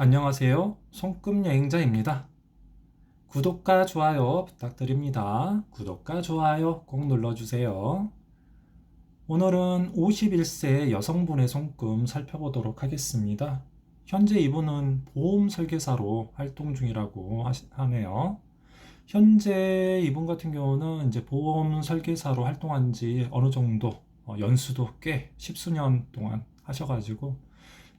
안녕하세요. 손금여행자입니다. 구독과 좋아요 부탁드립니다. 구독과 좋아요 꼭 눌러주세요. 오늘은 51세 여성분의 손금 살펴보도록 하겠습니다. 현재 이분은 보험 설계사로 활동 중이라고 하네요. 현재 이분 같은 경우는 이제 보험 설계사로 활동한 지 어느 정도 연수도 꽤 십수년 동안 하셔가지고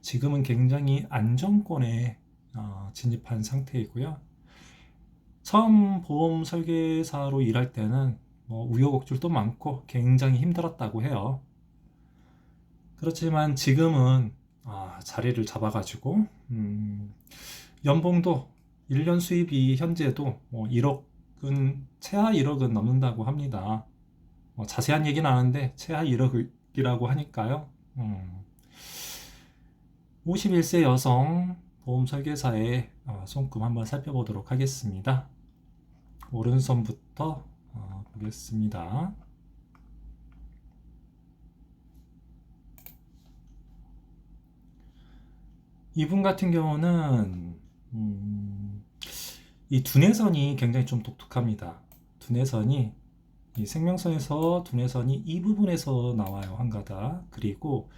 지금은 굉장히 안정권에 진입한 상태이고요. 처음 보험 설계사로 일할 때는 우여곡절도 많고 굉장히 힘들었다고 해요. 그렇지만 지금은 자리를 잡아가지고 연봉도 1년 수입이 현재도 1억은 최하 1억은 넘는다고 합니다. 자세한 얘기는 아는데 최하 1억이라고 하니까요. 51세 여성 보험 설계사의 손금 한번 살펴보도록 하겠습니다. 오른손부터 보겠습니다. 이분 같은 경우는 이 두뇌선이 굉장히 좀 독특합니다. 두뇌선이 이 생명선에서 두뇌선이 이 부분에서 나와요, 한 가닥. 그리고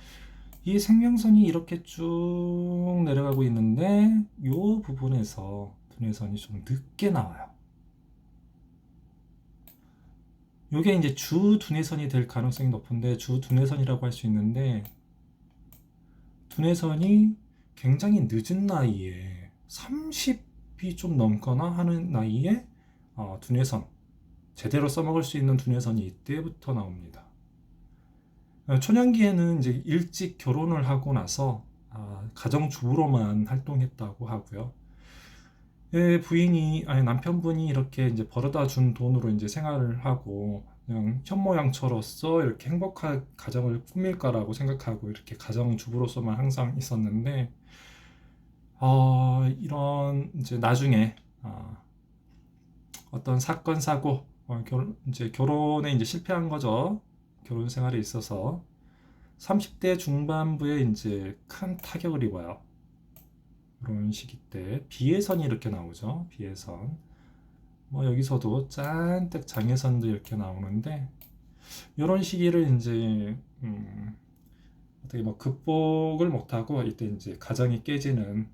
이 생명선이 이렇게 쭉 내려가고 있는데 이 부분에서 두뇌선이 좀 늦게 나와요. 이게 이제 주 두뇌선이 될 가능성이 높은데 주 두뇌선이라고 할 수 있는데 두뇌선이 굉장히 늦은 나이에 30이 좀 넘거나 하는 나이에 두뇌선 제대로 써먹을 수 있는 두뇌선이 이때부터 나옵니다. 초년기에는 이제 일찍 결혼을 하고 나서 가정주부로만 활동했다고 하고요. 남편분이 이렇게 이제 벌어다 준 돈으로 이제 생활을 하고 그냥 현모양처로서 이렇게 행복한 가정을 꾸밀까라고 생각하고 이렇게 가정주부로서만 항상 있었는데 이런 이제 나중에 어떤 사건 사고 이제 결혼에 이제 실패한 거죠. 결혼 생활에 있어서 30대 중반부에 이제 큰 타격을 입어요. 이런 시기 때 비혜선이 이렇게 나오죠. 비혜선. 여기서도 짠뜩 장혜선도 이렇게 나오는데 이런 시기를 이제 어떻게 극복을 못하고 이때 이제 가정이 깨지는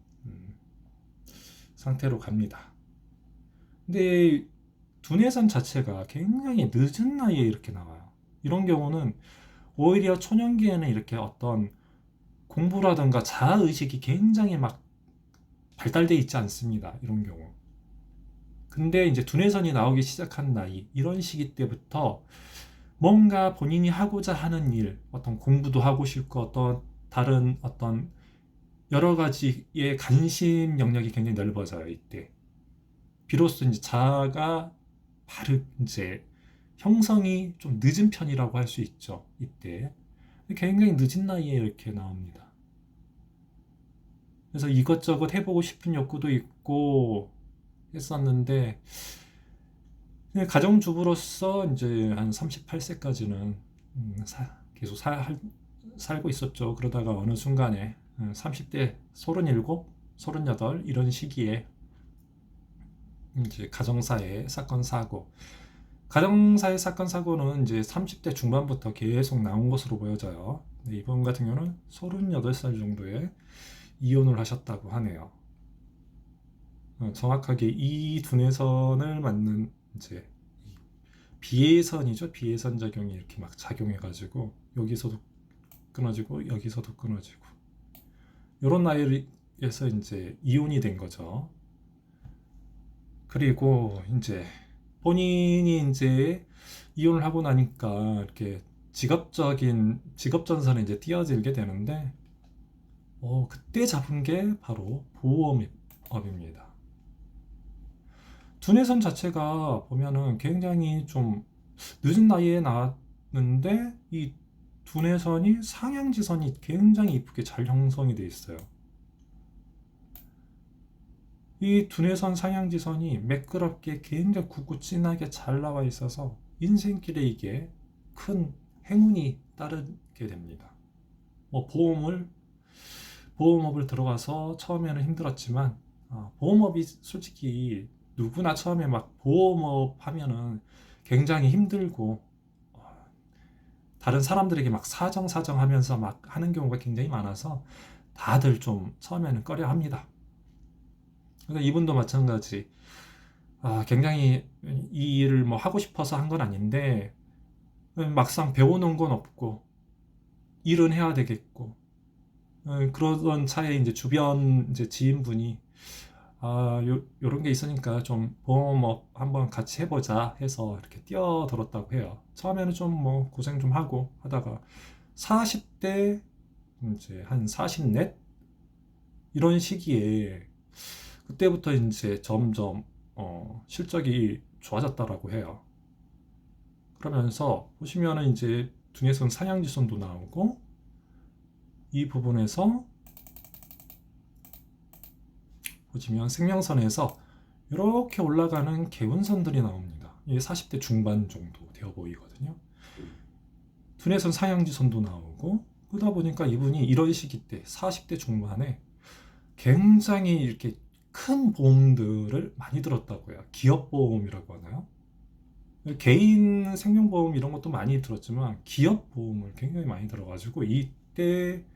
상태로 갑니다. 근데 두뇌선 자체가 굉장히 늦은 나이에 이렇게 나와요. 이런 경우는 오히려 초년기에는 이렇게 어떤 공부라든가 자아의식이 굉장히 막 발달되어 있지 않습니다. 이런 경우. 근데 이제 두뇌선이 나오기 시작한 나이, 이런 시기 때부터 뭔가 본인이 하고자 하는 일, 어떤 공부도 하고 싶고 어떤 다른 어떤 여러 가지의 관심 영역이 굉장히 넓어져요. 이때. 비로소 이제 자아가 바로 이제 형성이 좀 늦은 편이라고 할 수 있죠. 이때. 굉장히 늦은 나이에 이렇게 나옵니다. 그래서 이것저것 해보고 싶은 욕구도 있고 했었는데 가정주부로서 이제 한 38세까지는 계속 살고 있었죠. 그러다가 어느 순간에 30대 37, 38 이런 시기에 이제 가정사의 사건 사고 가정사의 사건 사고는 이제 30대 중반부터 계속 나온 것으로 보여져요. 이분 같은 경우는 38살 정도에 이혼을 하셨다고 하네요. 정확하게 이 두뇌선을 맞는 이제 비혜선이죠. 비혜선 작용이 이렇게 막 작용해가지고 여기서도 끊어지고 여기서도 끊어지고 이런 나이에서 이제 이혼이 된 거죠. 그리고 이제 본인이 이제 이혼을 하고 나니까 이렇게 직업 전선에 이제 뛰어들게 되는데 그때 잡은 게 바로 보험업입니다. 두뇌선 자체가 보면은 굉장히 좀 늦은 나이에 나왔는데 이 두뇌선이 상향지선이 굉장히 이쁘게 잘 형성이 되어 있어요. 이 두뇌선 상향지선이 매끄럽게 굉장히 굵고 진하게 잘 나와 있어서 인생길에 이게 큰 행운이 따르게 됩니다. 보험을 보험업을 들어가서 처음에는 힘들었지만 보험업이 솔직히 누구나 처음에 막 보험업 하면은 굉장히 힘들고 다른 사람들에게 막 사정 하면서 막 하는 경우가 굉장히 많아서 다들 좀 처음에는 꺼려 합니다. 그러니까 이분도 마찬가지. 굉장히 이 일을 뭐 하고 싶어서 한 건 아닌데 막상 배워놓은 건 없고 일은 해야 되겠고 그러던 차에 이제 주변 이제 지인분이 요런 게 있으니까 좀 보험업 한번 같이 해보자 해서 이렇게 뛰어들었다고 해요. 처음에는 좀 뭐 고생 좀 하고 하다가 40대 이제 한 44 이런 시기에 그때부터 이제 점점 실적이 좋아졌다라고 해요. 그러면서 보시면은 이제 둔해선 상향지선도 나오고 이 부분에서 보시면 생명선에서 이렇게 올라가는 개운선들이 나옵니다. 이게 40대 중반 정도 되어 보이거든요. 둔해선 상향지선도 나오고 그러다 보니까 이분이 이런 시기 때 40대 중반에 굉장히 이렇게 큰 보험들을 많이 들었다고 해요. 기업보험이라고 하나요? 개인 생명보험 이런 것도 많이 들었지만 기업보험을 굉장히 많이 들어가지고 이때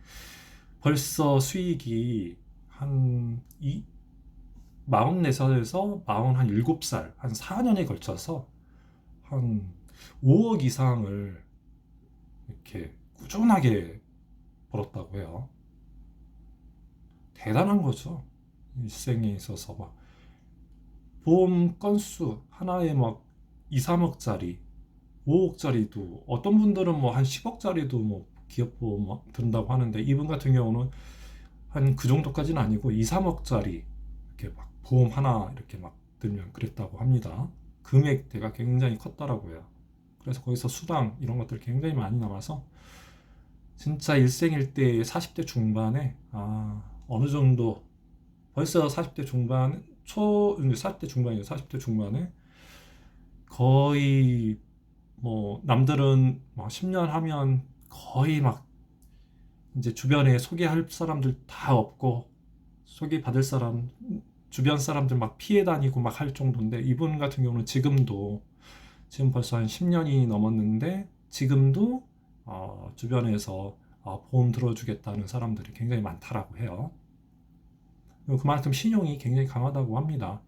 벌써 수익이 한 44살에서 47살 한 4년에 걸쳐서 한 5억 이상을 이렇게 꾸준하게 벌었다고 해요. 대단한 거죠. 일생에 있어서 막 보험 건수 하나에 막 2, 3억짜리, 5억짜리도 어떤 분들은 뭐 한 10억짜리도 뭐 기업보험 막 든다고 하는데 이분 같은 경우는 한 그 정도까지는 아니고 2, 3억짜리 이렇게 막 보험 하나 이렇게 막 들면 그랬다고 합니다. 금액대가 굉장히 컸더라고요. 그래서 거기서 수당 이런 것들 굉장히 많이 남아서 진짜 일생일 때 40대 중반에 어느 정도 벌써 40대 중반 40대 중반이에요. 40대 중반에 거의 뭐 남들은 막 10년 하면 거의 막 이제 주변에 소개할 사람들 다 없고 소개받을 사람 주변 사람들 막 피해 다니고 막 할 정도인데 이분 같은 경우는 지금 벌써 한 10년이 넘었는데 지금도 주변에서 보험 들어주겠다는 사람들이 굉장히 많다라고 해요. 그만큼 신용이 굉장히 강하다고 합니다.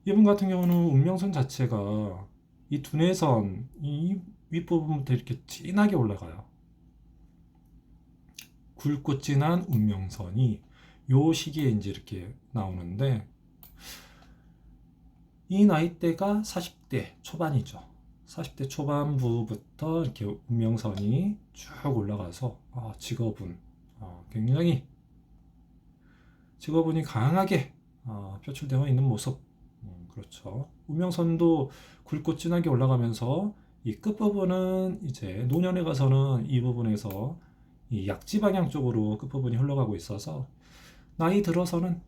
이분 같은 경우는 운명선 자체가 이 두뇌선 이 윗부분부터 이렇게 진하게 올라가요. 굵고 진한 운명선이 요 시기에 이제 이렇게 나오는데 이 나이대가 40대 초반이죠. 40대 초반부부터 이렇게 운명선이 쭉 올라가서 굉장히 직업운이 강하게 표출되어 있는 모습. 그렇죠. 운명선도 굵고 진하게 올라가면서 이 끝부분은 이제 노년에 가서는 이 부분에서 이 약지 방향 쪽으로 끝부분이 흘러가고 있어서 나이 들어서는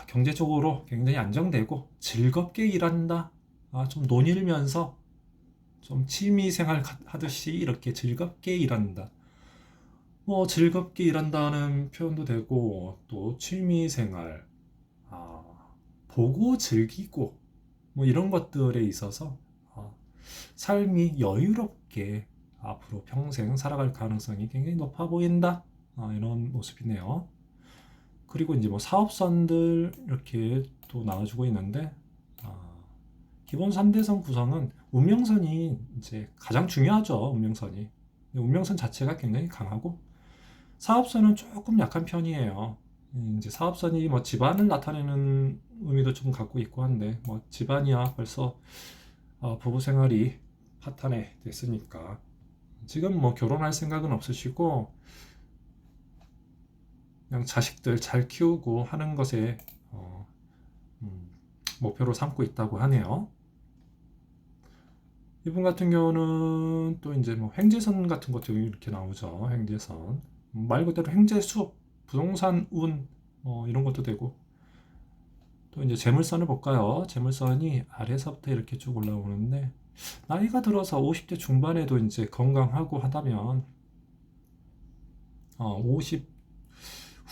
경제적으로 굉장히 안정되고 즐겁게 일한다. 좀 논일면서 좀 취미생활 하듯이 이렇게 즐겁게 일한다. 뭐 즐겁게 일한다는 표현도 되고 또 취미생활, 보고 즐기고 뭐 이런 것들에 있어서 삶이 여유롭게 앞으로 평생 살아갈 가능성이 굉장히 높아 보인다. 이런 모습이네요. 그리고 이제 뭐 사업선들 이렇게 또 나와주고 있는데 기본 3대선 구성은 운명선이 이제 가장 중요하죠. 운명선이. 운명선 자체가 굉장히 강하고 사업선은 조금 약한 편이에요. 이제 사업선이 뭐 집안을 나타내는 의미도 좀 갖고 있고 한데 뭐 집안이야 벌써 부부 생활이 파탄에 됐으니까 지금 뭐 결혼할 생각은 없으시고 그냥 자식들 잘 키우고 하는 것에 목표로 삼고 있다고 하네요. 이분 같은 경우는 또 이제 뭐 횡재선 같은 것도 이렇게 나오죠. 횡재선 말 그대로 횡재수 부동산 운 이런 것도 되고 또 이제 재물선을 볼까요? 재물선이 아래서부터 이렇게 쭉 올라오는데 나이가 들어서 50대 중반에도 이제 건강하고 하다면 50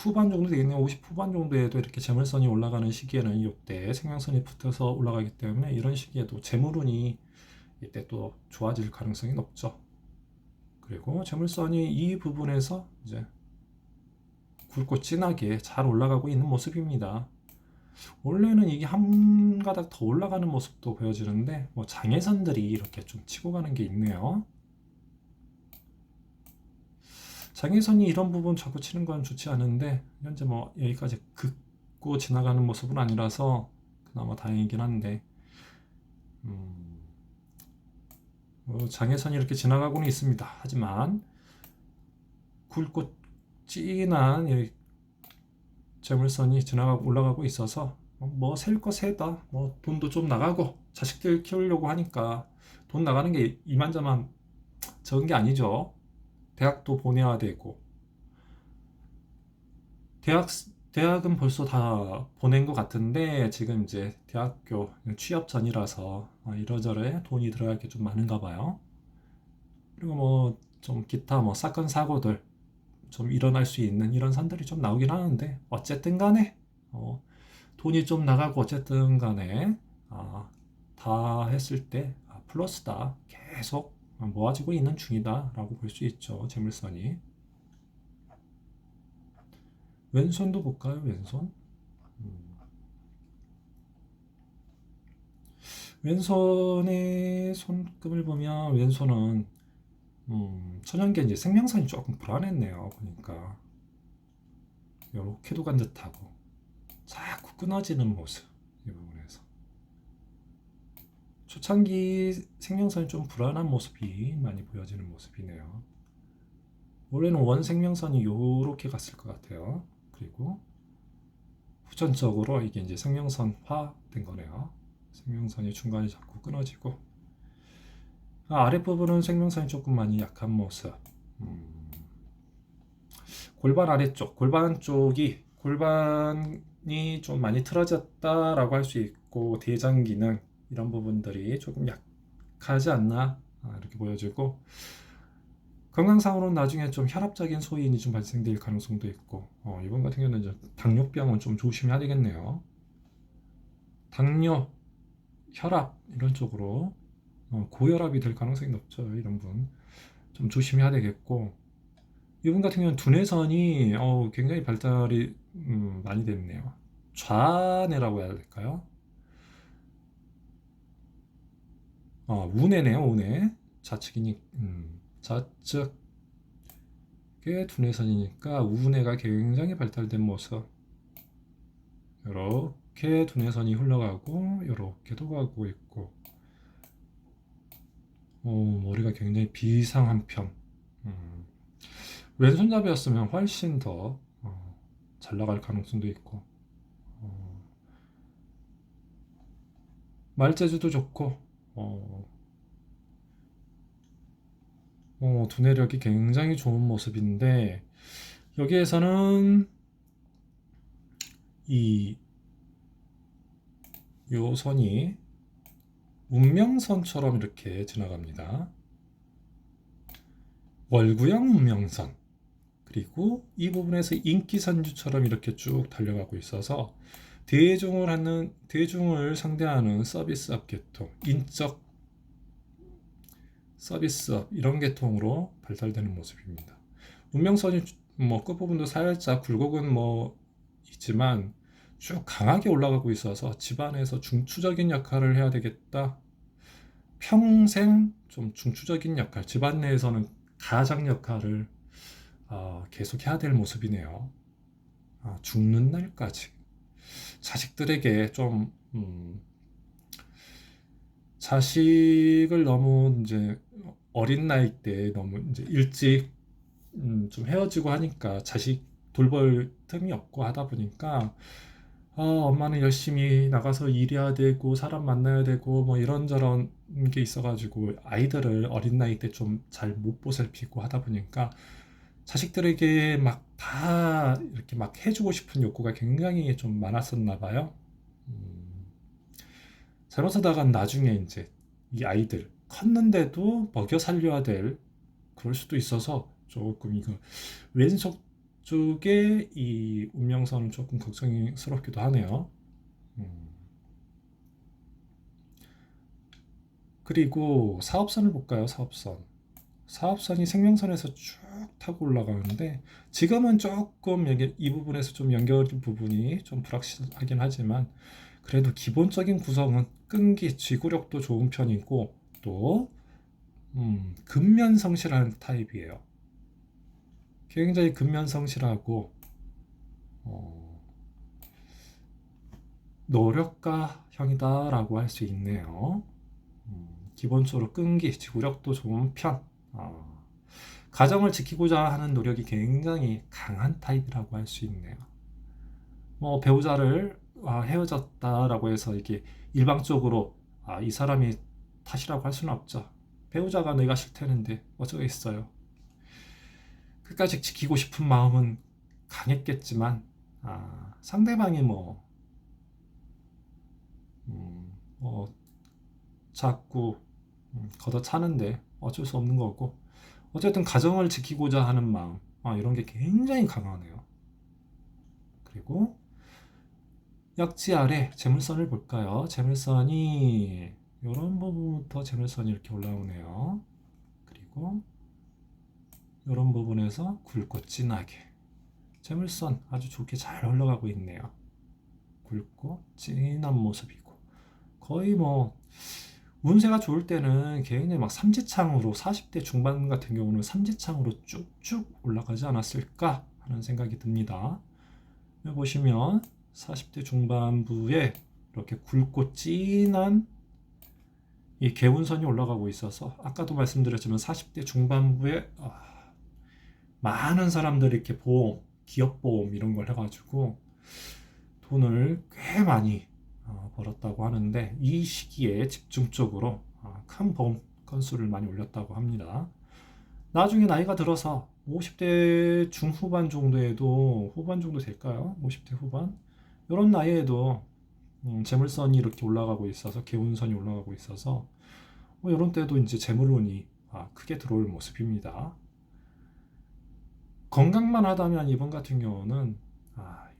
후반 정도 되겠네요. 50 후반 정도에도 이렇게 재물선이 올라가는 시기에는 이때 생명선이 붙어서 올라가기 때문에 이런 시기에도 재물운이 이때 또 좋아질 가능성이 높죠. 그리고 재물선이 이 부분에서 이제 굵고 진하게 잘 올라가고 있는 모습입니다. 원래는 이게 한 가닥 더 올라가는 모습도 보여지는데 뭐 장애선들이 이렇게 좀 치고 가는 게 있네요. 장애선이 이런 부분 자꾸 치는 건 좋지 않은데 현재 뭐 여기까지 긋고 지나가는 모습은 아니라서 그나마 다행이긴 한데 장애선이 이렇게 지나가고는 있습니다. 하지만 굵고 진한 재물선이 지나가고 올라가고 있어서 뭐 셀 거 세다, 뭐 돈도 좀 나가고 자식들 키우려고 하니까 돈 나가는 게 이만저만 적은 게 아니죠. 대학도 보내야 되고 대학은 벌써 다 보낸 것 같은데 지금 이제 대학교 취업 전이라서 이러저러 돈이 들어갈 게 좀 많은가 봐요. 그리고 뭐 좀 기타 뭐 사건 사고들 좀 일어날 수 있는 이런 산들이 좀 나오긴 하는데 어쨌든 간에 돈이 좀 나가고 어쨌든 간에 다 했을 때 플러스다, 계속 모아지고 있는 중이다 라고 볼 수 있죠. 재물선이. 왼손도 볼까요? 왼손. 왼손의 손금을 보면 왼손은 천연계 이제 생명선이 조금 불안했네요. 보니까 이렇게도 간 듯하고 자꾸 끊어지는 모습. 이 부분에서 초창기 생명선이 좀 불안한 모습이 많이 보여지는 모습이네요. 원래는 원 생명선이 이렇게 갔을 것 같아요. 그리고 후천적으로 이게 이제 생명선화 된 거네요. 생명선이 중간에 자꾸 끊어지고 아랫부분은 생명선이 조금 많이 약한 모습. 골반 아래쪽, 골반 쪽이 골반이 좀 많이 틀어졌다라고 할 수 있고 대장 기능 이런 부분들이 조금 약하지 않나 이렇게 보여지고 건강상으로는 나중에 좀 혈압적인 소인이 좀 발생될 가능성도 있고 이번 같은 경우는 이제 당뇨병은 좀 조심해야 되겠네요. 당뇨, 혈압 이런 쪽으로 고혈압이 될 가능성이 높죠. 이런 분 좀 조심해야 되겠고 이분 같은 경우는 두뇌선이 굉장히 발달이 많이 됐네요. 좌뇌라고 해야 될까요? 우뇌네요. 우뇌 좌측이니 좌측에 두뇌선이니까 우뇌가 굉장히 발달된 모습. 이렇게 두뇌선이 흘러가고 이렇게도 가고 있고 머리가 굉장히 비상한 편. 왼손잡이였으면 훨씬 더 잘 나갈 가능성도 있고 말재주도 좋고 두뇌력이 굉장히 좋은 모습인데 여기에서는 요 선이 운명선처럼 이렇게 지나갑니다. 월구형 운명선. 그리고 이 부분에서 인기선주처럼 이렇게 쭉 달려가고 있어서 대중을 상대하는 서비스업 계통, 인적 서비스업 이런 계통으로 발달되는 모습입니다. 운명선이 뭐 끝부분도 살짝 굴곡은 뭐 있지만 쭉 강하게 올라가고 있어서 집안에서 중추적인 역할을 해야 되겠다. 평생 좀 중추적인 역할, 집안 내에서는 가장 역할을 계속 해야 될 모습이네요. 죽는 날까지 자식들에게 좀 자식을 너무 이제 어린 나이 때 너무 이제 일찍 좀 헤어지고 하니까 자식 돌볼 틈이 없고 하다 보니까 엄마는 열심히 나가서 일해야 되고 사람 만나야 되고 뭐 이런저런 게 있어가지고 아이들을 어린 나이 때 좀 잘 못 보살피고 하다 보니까 자식들에게 막 다 이렇게 막 해주고 싶은 욕구가 굉장히 좀 많았었나 봐요. 잘못하다가 나중에 이제 이 아이들 컸는데도 먹여 살려야 될 그럴 수도 있어서 조금 이거 왼손 쪽에 이 운명선은 조금 걱정스럽기도 하네요. 음. 그리고 사업선을 볼까요? 사업선이 생명선에서 쭉 타고 올라가는데 지금은 조금 여기 이 부분에서 좀 연결 부분이 좀 불확실하긴 하지만 그래도 기본적인 구성은 끈기, 지구력도 좋은 편이고 또 근면성실한 타입이에요. 굉장히 근면성실하고 어, 노력가형이다라고 할 수 있네요. 기본적으로 끈기, 지구력도 좋은 편. 가정을 지키고자 하는 노력이 굉장히 강한 타입이라고 할 수 있네요. 뭐 배우자를 헤어졌다라고 해서 이게 일방적으로 이 사람이 탓이라고 할 수는 없죠. 배우자가 내가 싫다는데 어쩌겠어요. 끝까지 지키고 싶은 마음은 강했겠지만 상대방이 뭐 자꾸 걷어차는데 어쩔 수 없는 거고 어쨌든 가정을 지키고자 하는 마음 이런 게 굉장히 강하네요. 그리고 약지 아래 재물선을 볼까요? 재물선이 이런 부분부터 재물선이 이렇게 올라오네요. 그리고 이런 부분에서 굵고 진하게 재물선 아주 좋게 잘 흘러가고 있네요. 굵고 진한 모습이고 거의 운세가 좋을 때는 굉장히 막 삼지창으로 40대 중반 같은 경우는 삼지창으로 쭉쭉 올라가지 않았을까 하는 생각이 듭니다. 여기 보시면 40대 중반부에 이렇게 굵고 진한 이 개운선이 올라가고 있어서 아까도 말씀드렸지만 40대 중반부에 많은 사람들이 이렇게 보험, 기업보험 이런 걸 해가지고 돈을 꽤 많이 벌었다고 하는데 이 시기에 집중적으로 큰 보험 건수를 많이 올렸다고 합니다. 나중에 나이가 들어서 50대 중후반 정도에도 후반 정도 될까요? 50대 후반 이런 나이에도 재물선이 이렇게 올라가고 있어서 개운선이 올라가고 있어서 이런 때도 이제 재물운이 크게 들어올 모습입니다. 건강만 하다면 이번 같은 경우는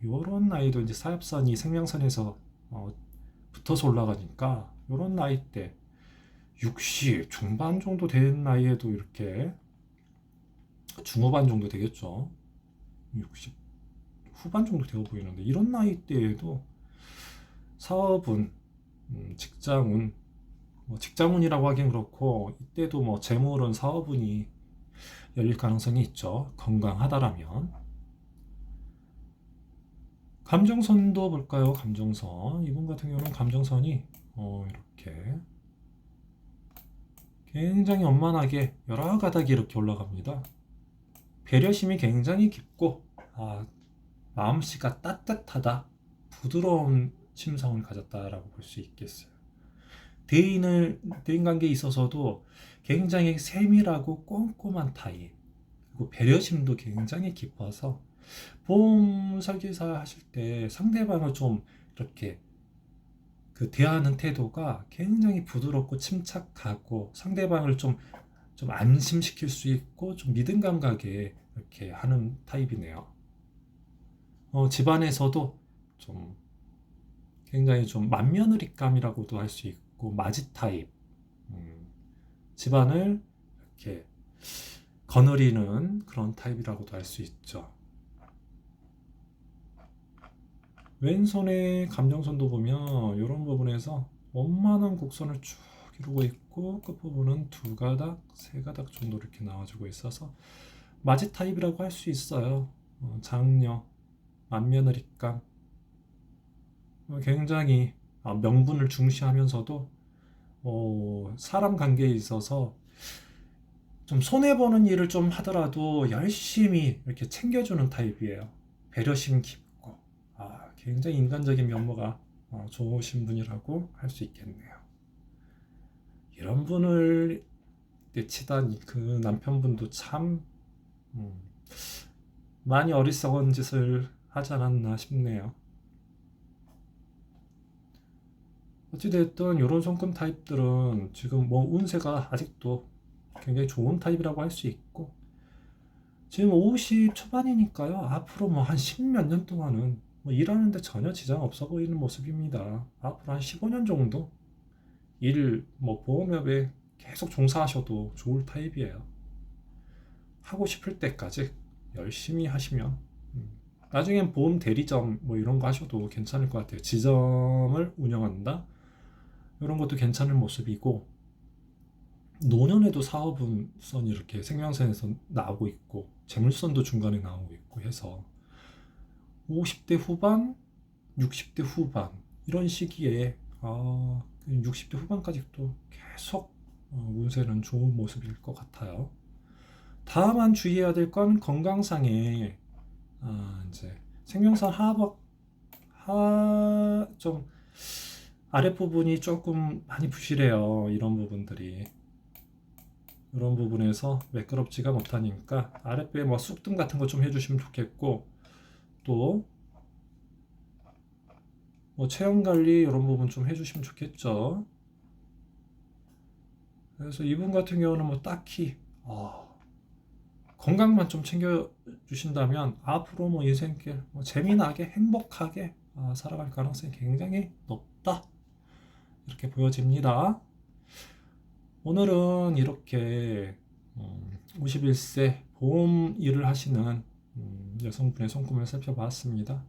이런 나이도 이제 사업선이 생명선에서 붙어서 올라가니까 이런 나이 때 60 중반 정도 된 나이에도 이렇게 중후반 정도 되겠죠. 60 후반 정도 되어 보이는데 이런 나이 때에도 사업운, 직장운, 직장운이라고 하긴 그렇고 이때도 재물은 사업운이 열릴 가능성이 있죠. 건강하다라면. 감정선도 볼까요? 감정선. 이분 같은 경우는 감정선이 이렇게 굉장히 원만하게 여러 가닥이 이렇게 올라갑니다. 배려심이 굉장히 깊고 마음씨가 따뜻하다, 부드러운 심성을 가졌다라고 볼 수 있겠어요. 대인 관계에 있어서도 굉장히 세밀하고 꼼꼼한 타입, 그리고 배려심도 굉장히 깊어서 보험 설계사 하실 때 상대방을 좀 이렇게 대하는 태도가 굉장히 부드럽고 침착하고 상대방을 좀 안심시킬 수 있고 좀 믿음 감각에 이렇게 하는 타입이네요. 집안에서도 좀 굉장히 좀 맏며느리감이라고도 할 수 있고 마지 타입, 집안을 이렇게 거느리는 그런 타입이라고도 할 수 있죠. 왼손의 감정선도 보면 이런 부분에서 원만한 곡선을 쭉 이루고 있고 끝부분은 두 가닥, 세 가닥 정도 이렇게 나와주고 있어서 마지 타입이라고 할 수 있어요. 장녀, 맏며느리감, 굉장히 명분을 중시하면서도 사람 관계에 있어서 좀 손해보는 일을 좀 하더라도 열심히 이렇게 챙겨주는 타입이에요. 배려심 깊고 굉장히 인간적인 면모가 좋으신 분이라고 할 수 있겠네요. 이런 분을 내치다니 그 남편분도 참 많이 어리석은 짓을 하지 않았나 싶네요. 어찌됐든 이런 손금 타입들은 지금 운세가 아직도 굉장히 좋은 타입이라고 할 수 있고 지금 50 초반이니까요. 앞으로 뭐 한 10 몇 년 동안은 뭐 일하는데 전혀 지장 없어 보이는 모습입니다. 앞으로 한 15년 정도 뭐 보험업에 계속 종사하셔도 좋을 타입이에요. 하고 싶을 때까지 열심히 하시면 나중엔 보험 대리점 뭐 이런 거 하셔도 괜찮을 것 같아요. 지점을 운영한다? 이런 것도 괜찮은 모습이고, 노년에도 사업은선이 이렇게 생명선에서 나오고 있고 재물선도 중간에 나오고 있고 해서 50대 후반, 60대 후반 이런 시기에 60대 후반까지 또 계속 운세는 좋은 모습일 것 같아요. 다만 주의해야 될 건 건강상에 이제 생명선 좀 아랫부분이 조금 많이 부실해요. 이런 부분에서 매끄럽지가 못하니까 아랫배에 뭐 쑥뜸 같은 거 좀 해주시면 좋겠고, 또 뭐 체형 관리 이런 부분 좀 해주시면 좋겠죠. 그래서 이분 같은 경우는 뭐 딱히 건강만 좀 챙겨 주신다면 앞으로 뭐 인생길 뭐 재미나게 행복하게 살아갈 가능성이 굉장히 높다, 이렇게 보여집니다. 오늘은 이렇게 51세 보험 일을 하시는 여성분의 손금을 살펴봤습니다.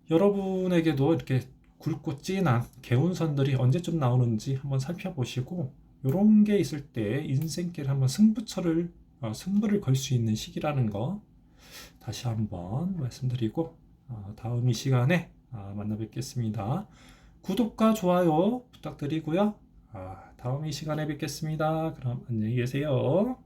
여러분에게도 이렇게 굵고 진한 개운선들이 언제쯤 나오는지 한번 살펴보시고, 이런 게 있을 때 인생길 한번 승부를 걸 수 있는 시기라는 거 다시 한번 말씀드리고, 다음 이 시간에 만나 뵙겠습니다. 구독과 좋아요 부탁드리고요. 다음 이 시간에 뵙겠습니다. 그럼 안녕히 계세요.